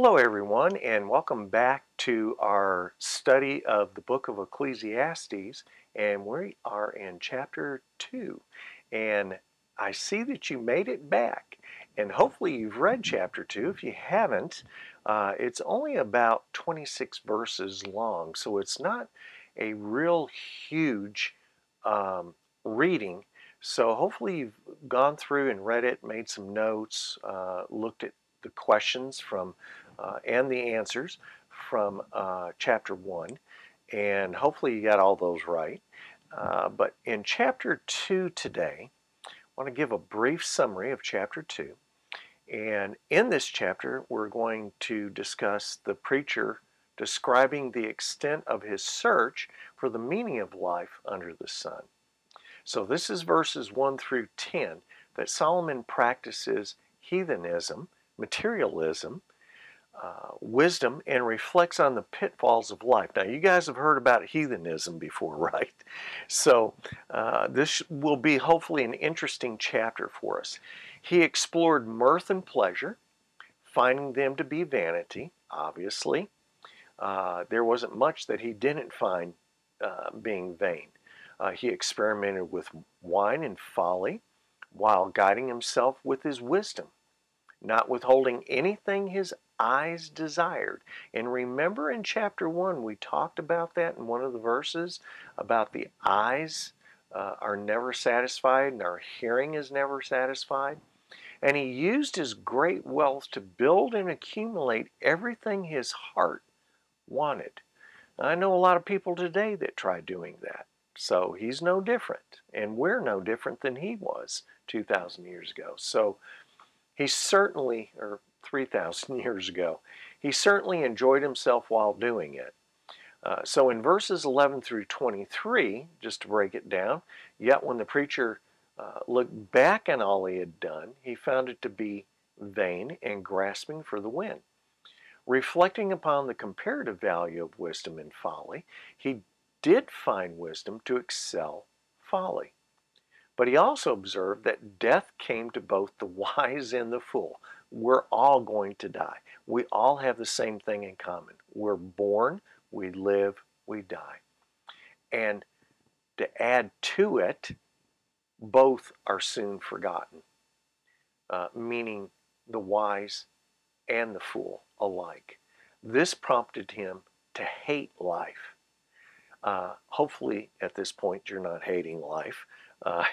Hello everyone, and welcome back to our study of the book of Ecclesiastes, and we are in chapter 2. And I see that you made it back, and hopefully you've read chapter 2. If you haven't, it's only about 26 verses long, so it's not a real huge reading. So hopefully you've gone through and read it, made some notes, looked at the questions from and the answers from chapter 1, and hopefully you got all those right. But in chapter 2 today, I want to give a brief summary of chapter 2. And in this chapter, we're going to discuss the preacher describing the extent of his search for the meaning of life under the sun. So this is verses 1 through 10 that Solomon practices heathenism, materialism, wisdom, and reflects on the pitfalls of life. Now, you guys have heard about heathenism before, right? So this will be hopefully an interesting chapter for us. He explored mirth and pleasure, finding them to be vanity, obviously. There wasn't much that he didn't find being vain. He experimented with wine and folly while guiding himself with his wisdom, not withholding anything his eyes desired. And remember in chapter 1, we talked about that in one of the verses, about the eyes are never satisfied and our hearing is never satisfied. And he used his great wealth to build and accumulate everything his heart wanted. I know a lot of people today that try doing that. So he's no different, and we're no different than he was 2,000 years ago. So he certainly, or 3,000 years ago, he certainly enjoyed himself while doing it. So in verses 11 through 23, just to break it down, yet when the preacher looked back on all he had done, he found it to be vain and grasping for the wind. Reflecting upon the comparative value of wisdom and folly, he did find wisdom to excel folly. But he also observed that death came to both the wise and the fool. We're all going to die. We all have the same thing in common. We're born, we live, we die. And to add to it, both are soon forgotten, meaning the wise and the fool alike. This prompted him to hate life. Hopefully at this point you're not hating life,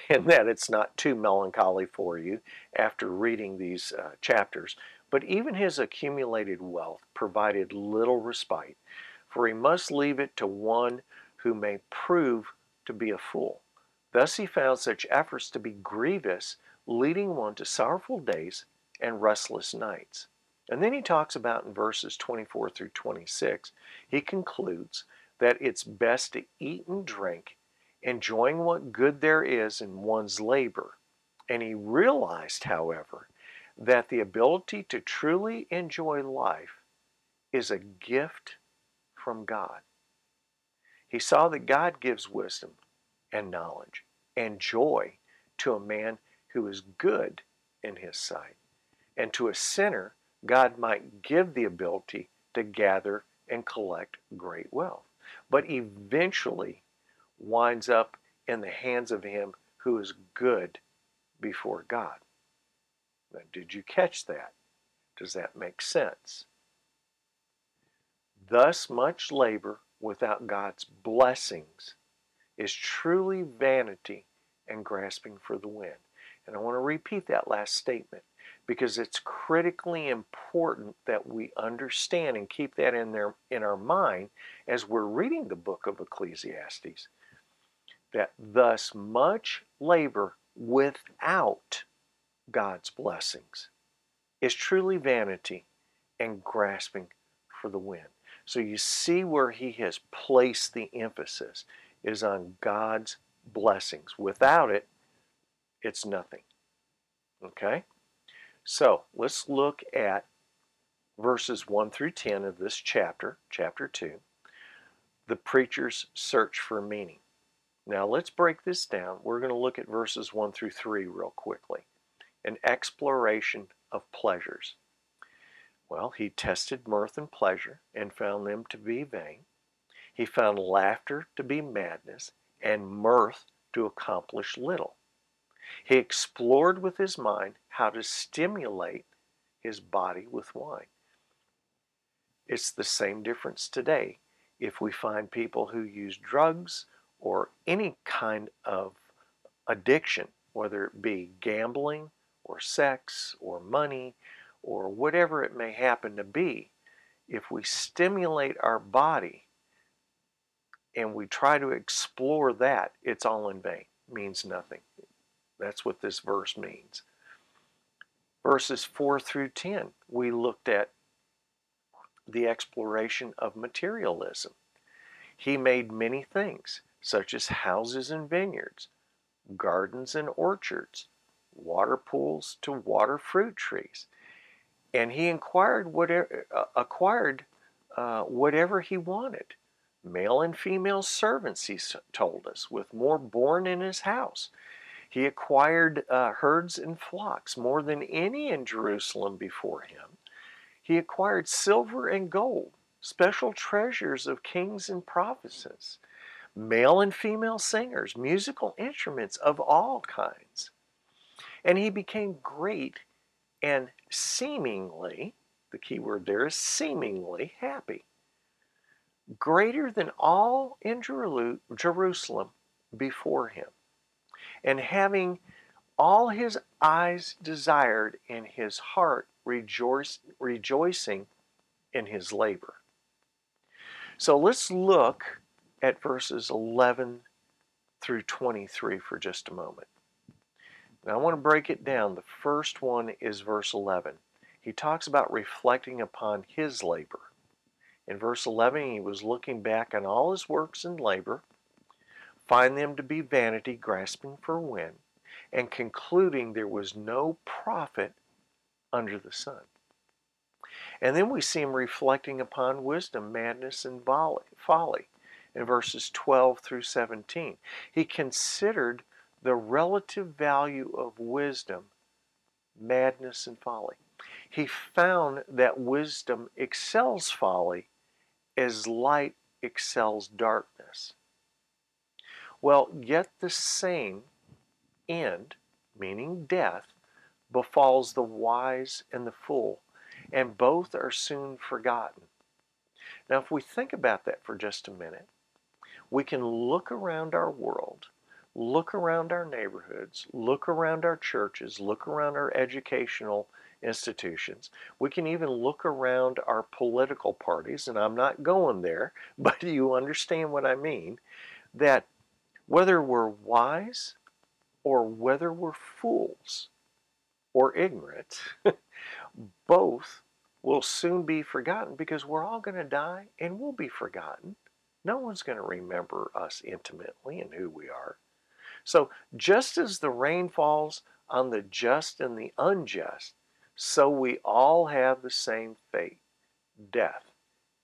and that it's not too melancholy for you after reading these chapters. But even his accumulated wealth provided little respite, for he must leave it to one who may prove to be a fool. Thus he found such efforts to be grievous, leading one to sorrowful days and restless nights. And then he talks about in verses 24 through 26, he concludes that it's best to eat and drink, enjoying what good there is in one's labor. And he realized, however, that the ability to truly enjoy life is a gift from God. He saw that God gives wisdom and knowledge and joy to a man who is good in his sight. And to a sinner, God might give the ability to gather and collect great wealth, but eventually winds up in the hands of him who is good before God. Now, did you catch that? Does that make sense? Thus, much labor without God's blessings is truly vanity and grasping for the wind. And I want to repeat that last statement because it's critically important that we understand and keep that in our mind as we're reading the book of Ecclesiastes. That thus much labor without God's blessings is truly vanity and grasping for the wind. So you see where he has placed the emphasis is on God's blessings. Without it, it's nothing. Okay? So let's look at verses 1 through 10 of this chapter, chapter 2, the preacher's search for meaning. Now let's break this down. We're going to look at verses 1 through 3 real quickly. An exploration of pleasures. Well, he tested mirth and pleasure and found them to be vain. He found laughter to be madness and mirth to accomplish little. He explored with his mind how to stimulate his body with wine. It's the same difference today. If we find people who use drugs or any kind of addiction, whether it be gambling or sex or money or whatever it may happen to be, if we stimulate our body and we try to explore that, it's all in vain. It means nothing. That's what this verse means. Verses 4 through 10, we looked at the exploration of materialism. He made many things, such as houses and vineyards, gardens and orchards, water pools to water fruit trees. And he acquired whatever he wanted. Male and female servants, he told us, with more born in his house. He acquired herds and flocks, more than any in Jerusalem before him. He acquired silver and gold, special treasures of kings and prophetesses, male and female singers, musical instruments of all kinds. And he became great and seemingly, the key word there is seemingly happy, greater than all in Jerusalem before him, and having all his eyes desired and his heart rejoicing in his labor. So let's look at verses 11 through 23 for just a moment. Now I want to break it down. The first one is verse 11. He talks about reflecting upon his labor. In verse 11, he was looking back on all his works and labor, find them to be vanity, grasping for wind, and concluding there was no profit under the sun. And then we see him reflecting upon wisdom, madness, and folly in verses 12 through 17. He considered the relative value of wisdom, madness, and folly. He found that wisdom excels folly as light excels darkness. Well, yet the same end, meaning death, befalls the wise and the fool, and both are soon forgotten. Now, if we think about that for just a minute, we can look around our world, look around our neighborhoods, look around our churches, look around our educational institutions. We can even look around our political parties, and I'm not going there, but you understand what I mean, that whether we're wise or whether we're fools or ignorant, both will soon be forgotten because we're all going to die and we'll be forgotten. No one's going to remember us intimately and who we are. So just as the rain falls on the just and the unjust, so we all have the same fate, death,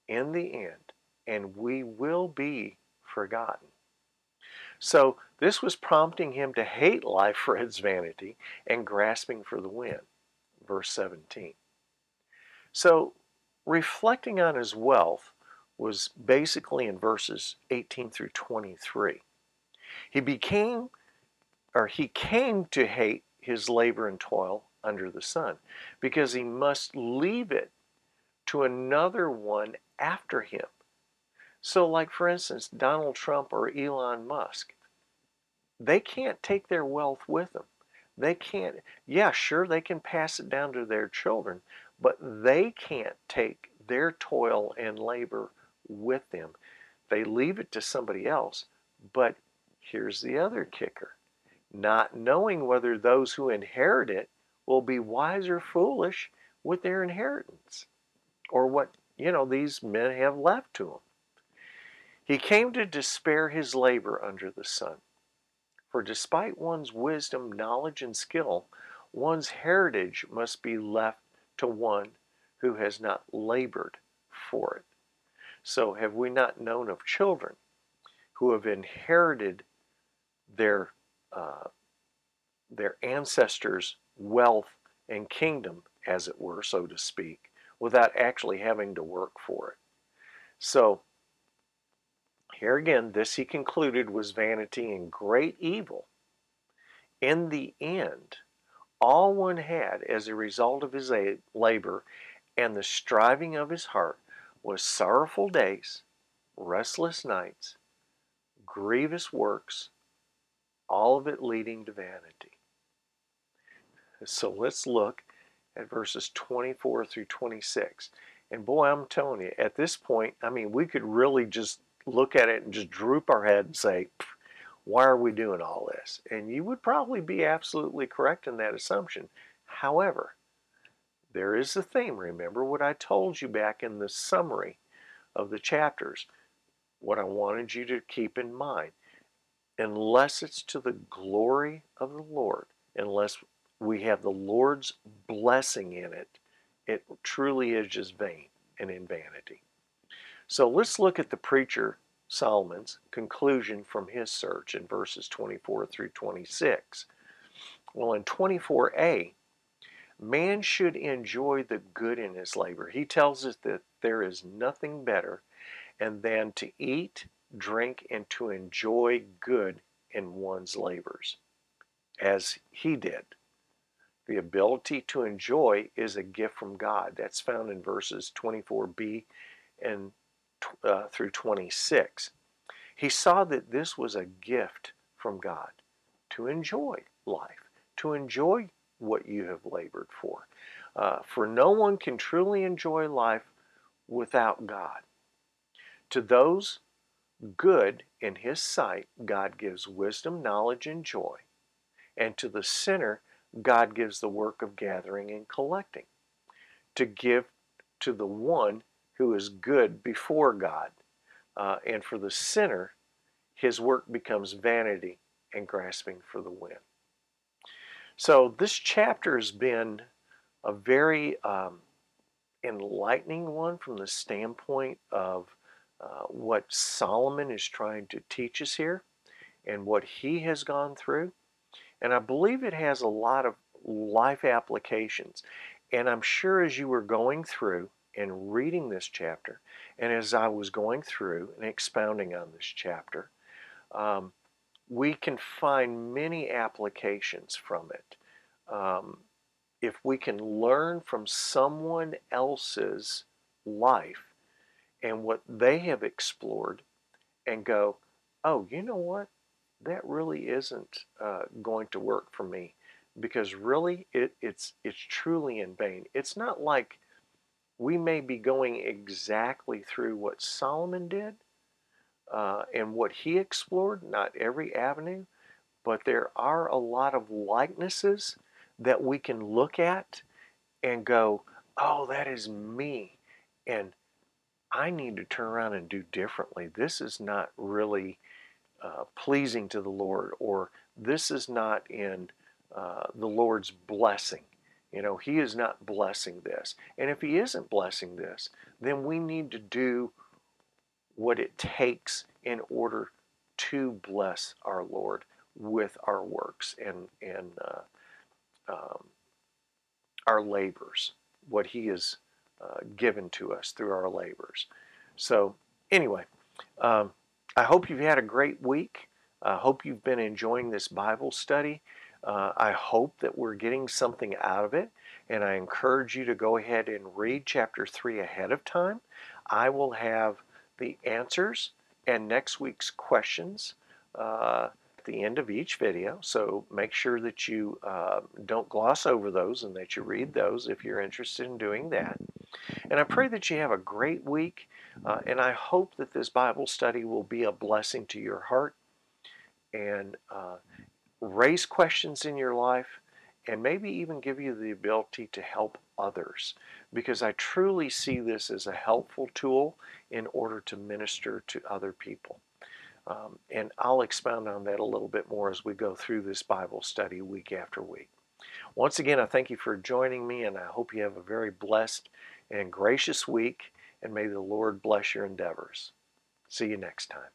in the end, and we will be forgotten. So this was prompting him to hate life for its vanity and grasping for the wind. Verse 17. So reflecting on his wealth was basically in verses 18 through 23. He came to hate his labor and toil under the sun because he must leave it to another one after him. So like for instance, Donald Trump or Elon Musk, they can't take their wealth with them. They can't, yeah, sure, they can pass it down to their children, but they can't take their toil and labor with them. They leave it to somebody else. But here's the other kicker. Not knowing whether those who inherit it will be wise or foolish with their inheritance, or what, these men have left to them. He came to despair his labor under the sun. For despite one's wisdom, knowledge, and skill, one's heritage must be left to one who has not labored for it. So have we not known of children who have inherited their ancestors' wealth and kingdom, as it were, so to speak, without actually having to work for it. So here again, this he concluded was vanity and great evil. In the end, all one had as a result of his labor and the striving of his heart was sorrowful days, restless nights, grievous works, all of it leading to vanity. So let's look at verses 24 through 26. And boy, I'm telling you, at this point, I mean, we could really just look at it and just droop our head and say, why are we doing all this? And you would probably be absolutely correct in that assumption. However, there is a theme. Remember what I told you back in the summary of the chapters, what I wanted you to keep in mind. Unless it's to the glory of the Lord, unless we have the Lord's blessing in it, it truly is just vain and in vanity. So let's look at the preacher Solomon's conclusion from his search in verses 24 through 26. Well, in 24a, man should enjoy the good in his labor. He tells us that there is nothing better than to eat, drink, and to enjoy good in one's labors, as he did. The ability to enjoy is a gift from God. That's found in verses 24b and through 26. He saw that this was a gift from God to enjoy life, to enjoy what you have labored for. For no one can truly enjoy life without God. To those good in his sight, God gives wisdom, knowledge, and joy. And to the sinner, God gives the work of gathering and collecting. To give to the one who is good before God. And for the sinner, his work becomes vanity and grasping for the wind. So this chapter has been a very enlightening one from the standpoint of what Solomon is trying to teach us here and what he has gone through. And I believe it has a lot of life applications. And I'm sure as you were going through and reading this chapter, and as I was going through and expounding on this chapter, we can find many applications from it. If we can learn from someone else's life and what they have explored and go, oh, you know what? That really isn't going to work for me, because really it's truly in vain. It's not like we may be going exactly through what Solomon did and what he explored, not every avenue, but there are a lot of likenesses that we can look at and go, oh, that is me, and I need to turn around and do differently. This is not really pleasing to the Lord, or this is not in the Lord's blessing. You know, he is not blessing this. And if he isn't blessing this, then we need to do what it takes in order to bless our Lord with our works and our labors, what he has given to us through our labors. So anyway, I hope you've had a great week. I hope you've been enjoying this Bible study. I hope that we're getting something out of it, and I encourage you to go ahead and read chapter 3 ahead of time. I will have the answers and next week's questions at the end of each video, so make sure that you don't gloss over those and that you read those if you're interested in doing that. And I pray that you have a great week, and I hope that this Bible study will be a blessing to your heart and raise questions in your life, and maybe even give you the ability to help others, because I truly see this as a helpful tool in order to minister to other people. And I'll expound on that a little bit more as we go through this Bible study week after week. Once again, I thank you for joining me, and I hope you have a very blessed and gracious week, and may the Lord bless your endeavors. See you next time.